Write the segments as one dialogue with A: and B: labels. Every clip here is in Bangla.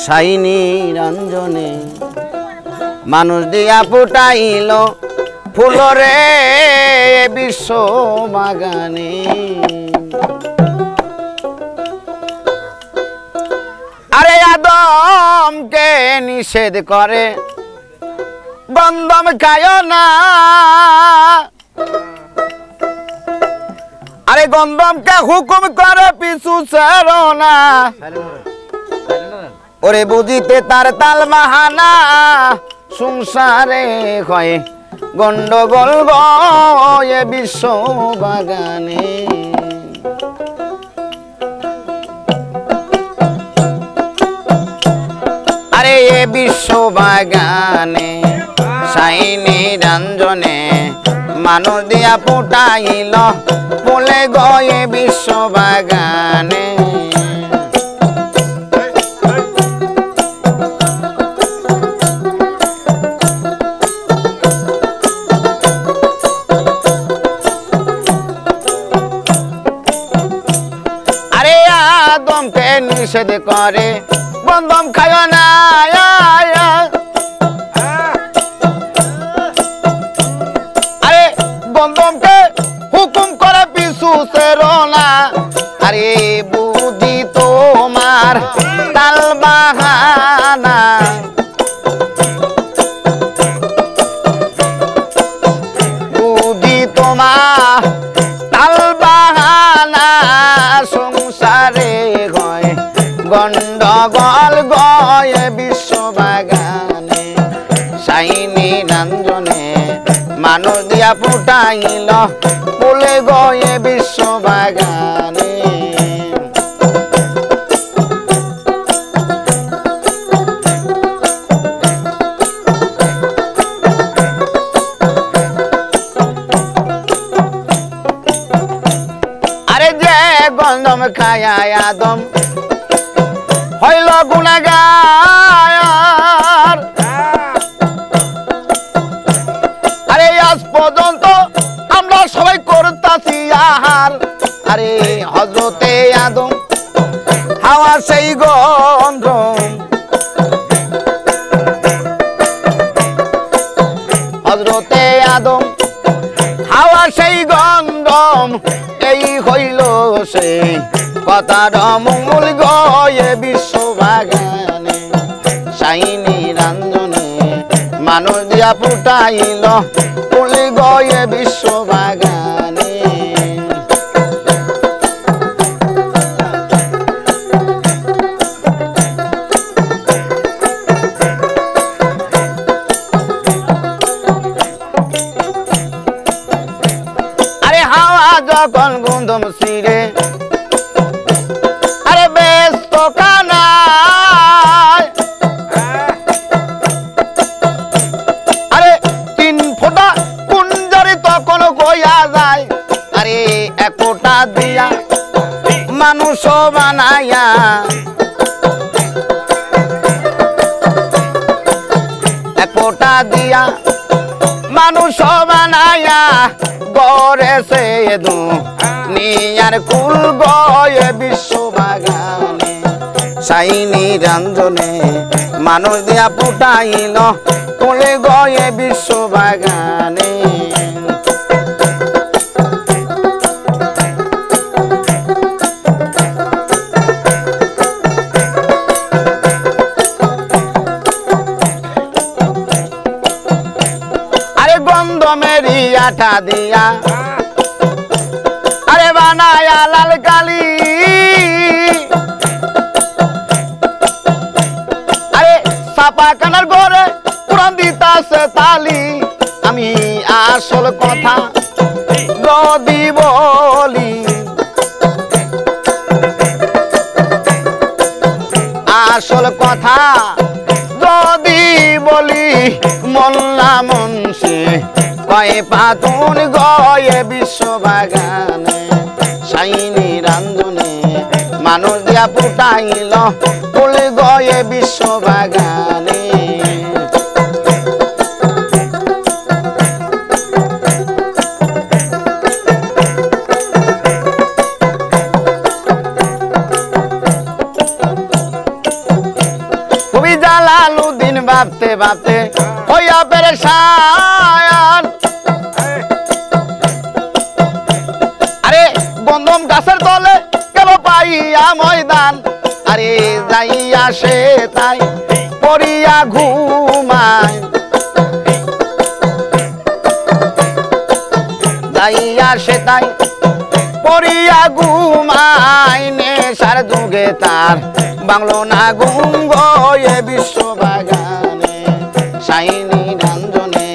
A: সাইনি রঞ্জনে মানুষ দিয়া ফুটাইল ফুলরে বিশ্ব বাগানে আরে আদমকে নিষেধ করে গন্ধম খায় না আরে গন্ধমকে হুকুম করে পিছু ছেড়ো না ওরে বুঝিতে তার তাল বাহানা সংসারে হয় গন্ডগোল গয়ে বিশ্ব বাগানে আরে এ বিশ্ব বাগানে সাইনি রঞ্জনে মানুষ দিয়া ফুটাইল ফুলে গয়ে বিশ্ব বাগানে আরে আদমকে নিষেধ করে গন্ধম খায় না আরে গন্ধমকে হুকুম করে পিছু ছেড়ো না আরে বুঝি তোমার তাল বাহানা বুঝি তোমার তাল বাহানা সংসারে গয় গন্ডগোল গয়ে বিশ্ব বাগানে সাইনি রঞ্জনে মানুষ দিয়া ফুটাইল ফুলে গয়ে বিশ্ব বাগানে আরে যে গন্ধম খায় আদম হইল গুনাহগার আরে আজ পর্যন্ত আমরা সবাই করতাছি আহার আরে হযরতে আদম হাওয়া সেই গন্ধ হযরতে আদম হাওয়া সেই গন্ধম এই হইল সেই কথার মূল গয়ে বিশ্ব বাগানে সাইনি রঞ্জনে মানুষ দিয়া ফুটাইল ফুল গয়ে বিশ্ব বাগানে আরে হাওয়া যখন গন্ধম ছিঁড়ে আরে ব্যস্ত কানায় আরে 3 ফোঁটা কুঞ্জরি তখন গয়া যায় আরে 1 ফোঁটা দিয়া মানুষ বানায়া 1 ফোঁটা দিয়া মানুষ বানায়া গড়েছে দুনিয়ার কুল গয়ে বিশ্ব বাগানে সাইনি রঞ্জনে মানুষ দিয়া ফুটাইল ফুলে গয়ে বিশ্ব বাগানে আরে গন্ধমেরি আঠা দিয়া আরে বানায়া লাল কালি আরে সাপা কানার ঘরে পুরান দিতাছে তালি আমি আসল কথা যদি বলি আসল কথা যদি বলি মোল্লা মুন্সি কয়ে পাতুন গয়ে বিশ্ব বাগানে সাইনি রঞ্জনে মানুষ দিয়া ফুটাইল ফুল গয়ে বিশ্ব বাগানে ভাবতে ভাবতে হইয়া পেরেশান আরে গন্ধম গাছের তলে কেন পাইয়া ময়দান আরে যাইয়া সে তাই পড়িয়া ঘুমায় যাইয়া সে তাই পড়িয়া ঘুমায় নেশার যুগে তার বাংলো না ঘুম গয়ে বিশ্ব বাগানে সাইনি রঞ্জনে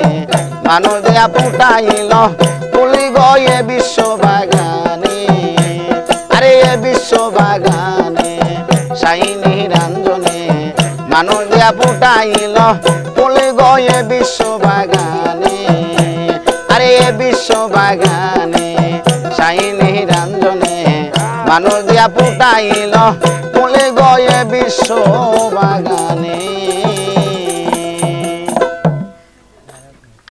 A: মানুষ দেয়া ফুটাইল তুলি গয়ে বিশ্ব বাগানে আরে বিশ্ব বাগানে সাইনি রঞ্জনে মানুষ দেয়া ফুটাইল তুলি গয়ে বিশ্ব বাগানে আরে বিশ্ব বাগানে সাইনি রঞ্জনে মানুষ দিয়া ফুটাইল তুলি গয়ে বিশ্ব বাগানে